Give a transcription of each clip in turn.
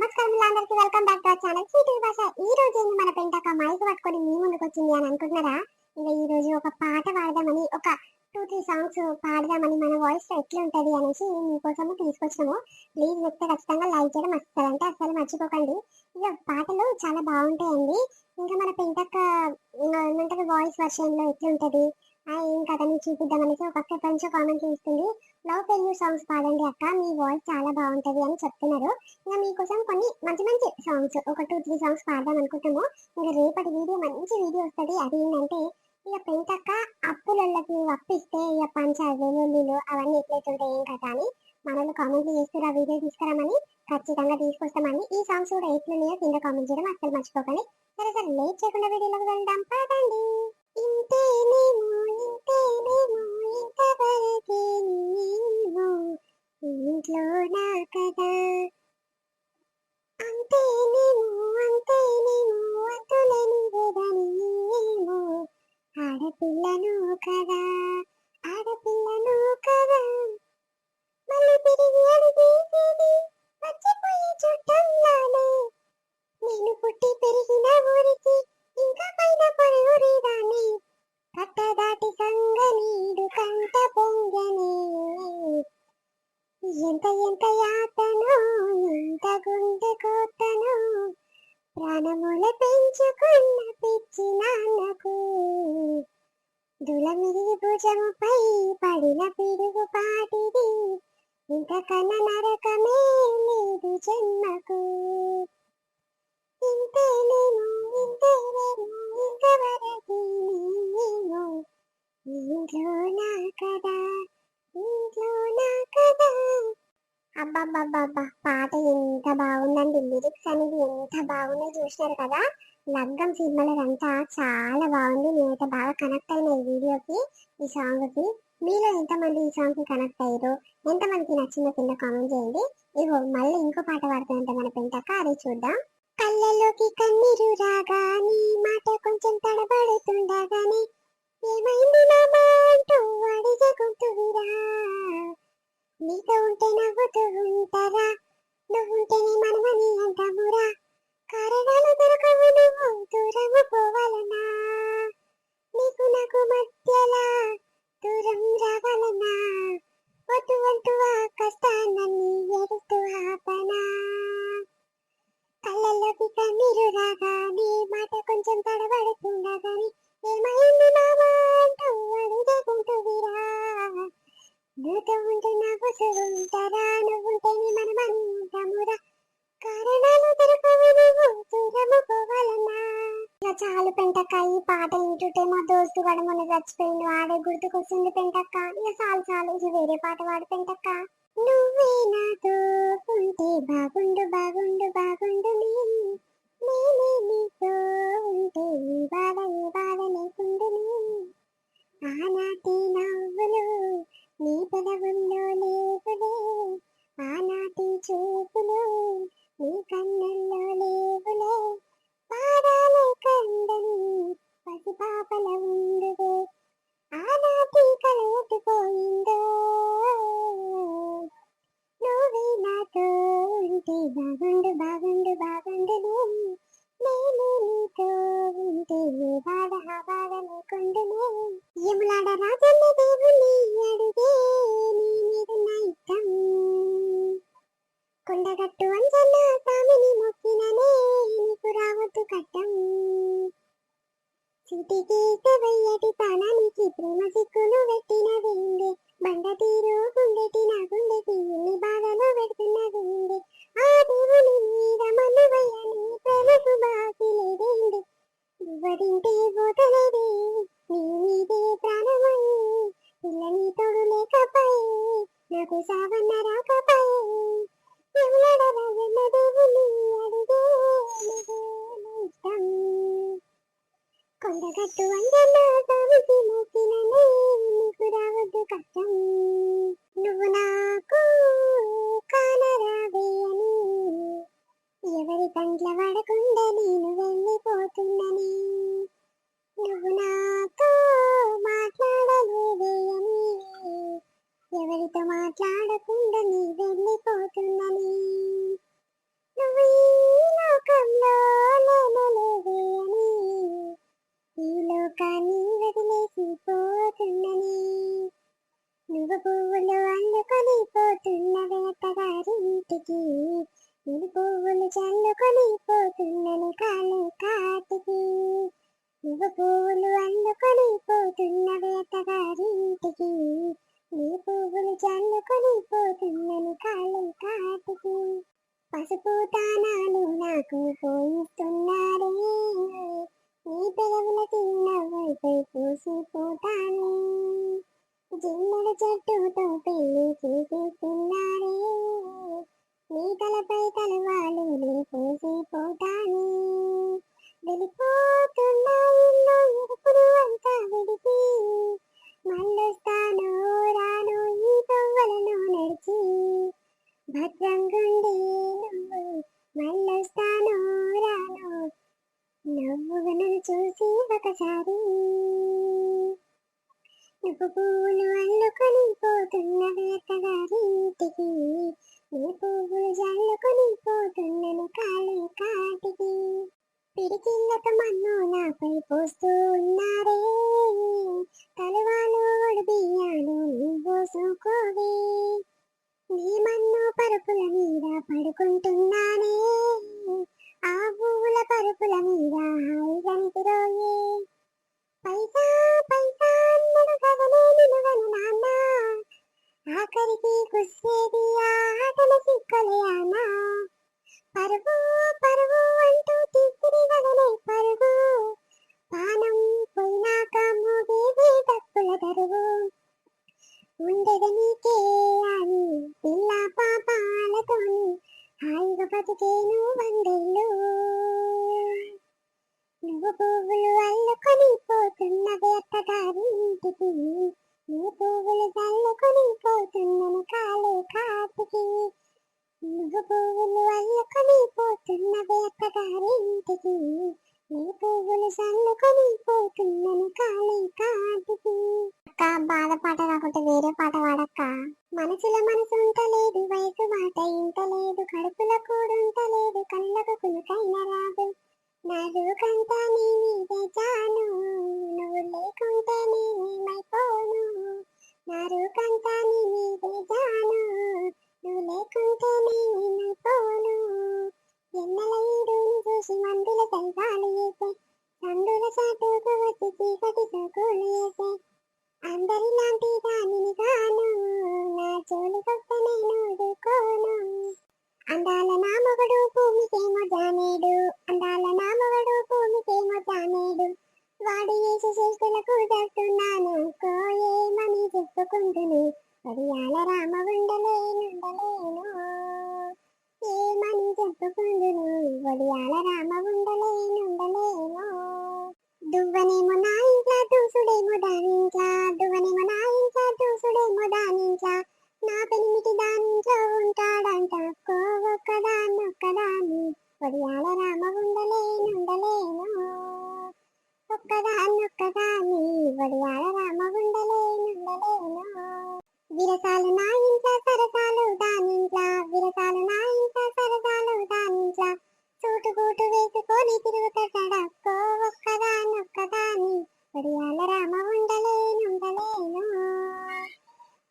నమస్కారం అందరికీ, welcome back to our channel sweety Bhasha. ఈ రోజు ఏంది మన పెంటక మైక్ పట్టుకొని మీ ముందుకు వచ్చింది అని అనుకుంటున్నారా? ఇక ఈ రోజు ఒక పాట పాడదామని, ఒక 2-3 సాంగ్స్ పాడదామని, మన వాయిస్ ఎట్లా ఉంటది అనేసి మీకోసం తీసుకొచ్చినాము. ప్లీజ్ చెప్తే ఖచ్చితంగా లైక్ చేయడం అస్సలు అంటే అస్సలు మర్చిపోకండి. ఇక పాటలు చాలా బాగుంటాయండి. ఇంకా మన పెంటక్క ఏమంటారు వాయిస్ వర్షన్ లో ఎట్లుంటది ఏం కథని చూపిద్దామనేసి ఒక అక్క పంచ కామెంట్ ఇస్తుంది. లవ్ ఫెయిల్యూర్ సాంగ్స్ పాడండి అక్క, మీ వాయిస్ చాలా బాగుంటది అని చెప్తున్నారు. ఇంకా మీకోసం కొన్ని మంచి మంచి సాంగ్స్, ఒక 2-3 సాంగ్స్ పాడదాం అనుకుంటాము. ఇంకా రేపటి వీడియో మంచి వీడియో వస్తుంది. అది ఏంటంటే ఇక పెంటక్క అప్పులకి అప్పిస్తే ఇక పంచ వెల్లుల్లిలు అవన్నీ ఎట్లయితుంటాయి ఏం కదా అని మనల్ని కామెంట్లు చేస్తారు. ఆ వీడియో తీసుకురామని ఖచ్చితంగా తీసుకొస్తామని. ఈ సాంగ్స్ కూడా ఎట్లున్నాయో కింద కామెంట్ చేయడం అస్సలు మర్చిపోకండి. సరే సరే లేట్ చేయకుండా వీడియోలోకి వెళ్దాం, పదండి. ఇంతేనేమో ఇంతేనేమో ఇంతవరకే నీవు ఇంట్లో నా కదా, అంతేనేమో అంతేనేమో అంతులేని వేదని నీవు ఆడపిల్లను కదా, ఆడపిల్లను కదా, మళ్ళీ తిరిగి అడిగేసేది మర్చిపోయే చుట్టంలానే, నేను పుట్టి పెరిగిన ఊరికి ఇంకా పైన పొరుగురేదాన్ని, కట్ట దాటి సంగ నీడు కంట పొంగనే, ఎంత ఎంత యాతనో ఎంత గుండె కోతనో ప్రాణముల పెంచుకున్న పిచ్చి నాన్నకు, దులమిరి భుజముపై పడిన పిడుగు పాటిది, ఇంతకన్నా నరకమే లేదు జన్మకు. ఇంతేనేమో ఇంతేనేమో ఇంతవరకే నీవు ఇంట్లో నా కదా, ఇంట్లో నా కదా. అబ్బబ్బబ్బబ్బా, పాట ఎంత బాగుందండి. లిరిక్స్ అనేది ఎంత బాగున్నాయి చూసినారు కదా. లగ్గం సినిమాలో అంతా చాలా బాగుంది. నేనైతే బాగా కనెక్ట్ అయిన ఈ వీడియోకి, ఈ సాంగ్ కి. మీలో ఎంతమంది ఈ సాంగ్ కి కనెక్ట్ అయ్యారు, ఎంతమందికి నచ్చిందో కింద కామెంట్ చేయండి. ఇగో మళ్ళీ ఇంకో పాట పాడుతుందంటే మన పెంటక్క, అది చూద్దాం. కళ్ళలోకి కన్నీరు రాగాని, మాట కొంచెం తడబడుతుండగాని, ఏమైంది మామా అంటూ అడిగకుంటువిరా, నీతో ఉంటే నవ్వుతూ ఉంటారా, నువ్వుంటేనే మనమని అంటామురా, కారణాలు దొరకవు నువ్వు దూరము పోవాలన్నా, నీకు నాకు మధ్యలా దూరం రావాలన్నా, వద్దు అంటూ ఆ కష్టాన్ని ఎడుతూ ఆపనా, కళ్ళల్లోకి కన్నీరు రాగాని, మాట కొంచెం తడబడుతుండగాని, ఏమైంది మామా అంటూ అడిగకుంటువిరా, నీతో ఉంటే నవ్వుతూ ఉంటారా, నువ్వుంటేనే మనమని అంటామురా, కారణాలు దొరకవు నువ్వు దూరము పోవాలన్నా. ఇక చాలు పెంటక్క, ఈ పాట వింటుంటే మా దోస్తు వాడు మొన్న చచ్చిపోయిండు, ఆడే గుర్తుకొస్తుంది పెంటక్క. ఇక చాలు చాలు, ఇది వేరే పాట పాడు పెంటక్క. నువ్వే నాతో ఉంటే బాగుండు బాగుండు బాగుండు, నేనే నీతో ఉంటే ఈ బాధ లేకుండు, ఆనాటి నవ్వులు నీ పెదవుల్లో లేవులే, ఆనాటి చూపులు నీ కన్నుల్లో లేవులే, పాదాలే కందని పసిపాపల ఉండువే, ఆనాటి కల ఎత్తుపోయిందో, నువ్వే నాతో ఉంటే బాగుండు బాగుండు బాగుండు, నేను నీతో ఉంటే ఏ బాధ లేకుండునే, యములాడ రాజన్న దేవుని అడుగే నీ మీదున్న ఇష్టం, కొండగట్టు అంజన్న స్వామిని మొక్కిననే నీకు రావద్దు కట్టం, సిటికి వెయ్యటి పానానికి ప్రేమ సిక్కులు పెట్టిన వేందే, బండ తీరు గుండెటి నా గుండెకి ఎన్ని బాధలు పెడుతున్న వేందే, ఆ దేవుని మీద మన్నువయ్య నీ ప్రేమకు బాకి లేదేంది, యువడింటే పోతలేదే నీ మీదే ప్రాణమయ్యే, పిల్లని తోడు లేకపాయే నాకు సావన్న రాకపాయే, యములాడ రాజన్న దేవుని అడిగే నీకు ఇష్టం, కొండగట్టు అంజన్న స్వామికి మొక్కిననే నీకు రావద్దు కష్టం, నువ్వు నాకు కానరావే అని ఎవరి కంట్ల పడకుండా నేను వెళ్ళిపోతున్నని, నువ్వు నాతో మాట్లాడలేవే అని ఎవరితో మాట్లాడకుండా నీ వెళ్ళిపోతున్నని, నువ్వు ఈ ఇంటికి నేను పువ్వులు చల్లుకొని పోతున్నను కాలు కాటికి నువ్వు పువ్వులు అల్లుకొని పోతున్న వేటగారింటికి నీ పువ్వులు చల్లుకొని పోతున్నను కాలు కాటికి పసుపు తానాలు నాకు పోయిస్తున్నారే నీ పెదవుల చిరునవ్వుపై పూసిపోతానే జిమ్మల చెట్టుతో పెళ్లి చేసేస్తున్నారే నీ తలపై తలవాలు నీ పూసిపోతానే వెళ్ళిపోతున్నా ఎన్నో ఎరుపులు అంతా విడిచి మళ్ళొస్తాను రాను ఈ తొవ్వలను నడిచి భద్రంగుండి నువ్వు మళ్ళొస్తాను రాను నవ్వుగా నన్ను చూసి ఒకసారి నువ్వు పువ్వులు అల్లుకొని పోతున్న వేటగారింటికి నీ పువ్వులు జల్లుకొని పోతున్నను కాలు కాటికి పిడికిళ్ళతో మన్ను నాపై పోస్తూ ఉన్నారే తలవాలు ఒడిబియ్యాలు పోసుకోవే నీ మన్ను పరుపుల మీద పడుకుంటున్నానే ఆ పువ్వుల పరుపుల మీద హాయిగా నిద్రోయే పైసా పైసా అన్నడు కదనే నిలువను నాన్న ఆఖరికి కుస్సేది ఆటల సిక్కలే అన్నా పరుగు పరుగు అంటూ తీసుకుని కదనే పరుగు పానం పోయినాక మోగేది తప్పుల తరుగు ఉండేది నీకే అని పిల్ల పాపాలతోని హాయిగా బతికేను వందేళ్ళు నువ్వు పువ్వులు అల్లుకొని పోతున్న వేటగారింటికి నీ పువ్వులు చల్లుకొని పోతున్నను కాలు కాటికి నువ్వు పువ్వులు అల్లుకొని పోతున్న వేటగారింటికి నీ పువ్వులు చల్లుకొని పోతున్నను కాలు కాటికి అక్క బాధపాట కాకుండా వేరే పాట పాడక్క మనసులో మనసు ఉంటలేదు వయసు మాట ఇంటలేదు కడుపులో కూడుంటలేదు కళ్ళకు కునుకైన రాదు నా రూకంతా నీ మీదే జాను నువ్వు లేకుంటే నేనేమైపోను నా రూకంతా నీ మీదే జాను నువ్వు లేకుంటే నేనేమైపోను ఎన్నెల ఈడుని చూసి మందుల సైతాలు వేసే సందుల చాటుకు వచ్చి చీకటి సోకులు వేసే అందరిలాంటి దానిని కాను నా జోలికొస్తే నేను ఊరుకోను అందాల నా మొగడు భూమికేమో జానేడు అందాల నా మొగడు భూమికేమో జానేడు వాడు చేసే చేతులకు చేస్తున్నాను కోయేమని చెప్పుకుంటును పడియాల రామ ఉండలేనుండలేను ఏమని చెప్పుకుందును వడియాల రామ ఉండలేనుండలేను దువ్వనేమో నా ఇంట్లో దూసుడేమో దానింట్లా దువ్వనేమో నా ఇంట్లో దూసుడేమో దానింట్లా నా పెనిమిటి దానింట్లో ఉంటాడంట ఒక్కదాన్నొక్కదాన్ని వడియాల రామ ఉండలేనుండలేను ఒక్కదాన్నొక్కదాన్ని వడియాల రామ ఉండలేనుండలేను విరసాలు నా ఇంట్లో సరసాలు దానింట్లా విరసాలు నా ఇంట్లో సరసాలు దానింట్లా సూటుగూటు వేసుకొని తిరుగుతాడక్కో ఒక్కదాన్నొక్కదాన్ని వడియాల రామ ఉండలేనుండలేను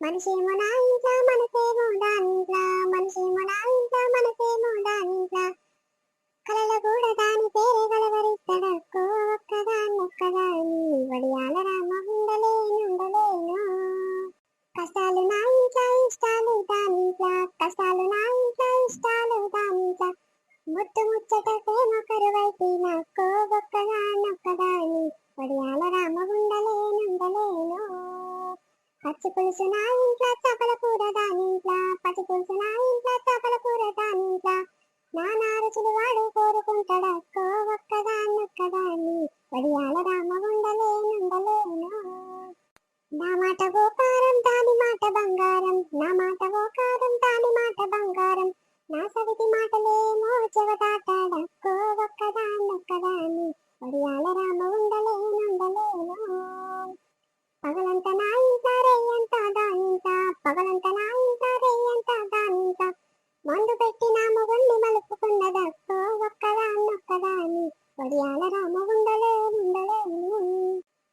మనిషేమో నా ఇంట్లో మనసేమో దానింట్లా మనిషేమో నా ఇంట్లో మనసేమో దానింట్లా కలల కూడా దాని పేరే కలవరిస్తాడక్కో ఒక్కదాన్నొక్కదాన్ని వడియాల రామ ఉండలేనుండలేను కష్టాలు నా ఇంట్లో ఇష్టాలు దానింట్లా కష్టాలు నా ఇంట్లో ఇష్టాలు దానింట్లా ముత్తు ముచ్చట ప్రేమ కరువైపోయినాకో ఒక్కదాన్నొక్కదాన్ని వడియాల రామ ఉండలేనుండలేను పచ్చి పులుసు నా ఇంట్లో చేపల కూర దానింట్లా పచ్చి పులుసు నా ఇంట్లో చేపల కూర దానింట్లా నానా రుచులు వాడు కోరుకుంటాడక్కో ఒక్కదాన్నొక్కదాన్ని వడియాల రామ ఉండలేనుండలేను నా మాట ఓకారం దాని మాట బంగారం నా మాట ఓకారం దాని మాట బంగారం నా సవితి మాటలేమో చెవటాటాడక్కో ఒక్కదాన్నొక్కదాన్ని వడియాల రామ ఉండలేనుండలేను పగలంతా నా ఇంట్లో రేయంతా దానింతా పగలంతా నా ఇంట్లో రేయంతా దానింతా మందు పెట్టి నా మొగుణ్ణి మలుపుకున్నదక్కో ఒక్కదాన్నొక్కదాన్ని వడియాల రామ ఉండలేనుండలేను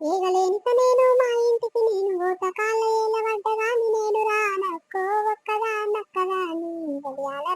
ఏగలేనిక నేను మా ఇంటికి నేను ఓత కాళ్ళ ఏల పడ్డగాని నేను రానక్కో ఒక్కదాన్నొక్కదాన్ని వడియాల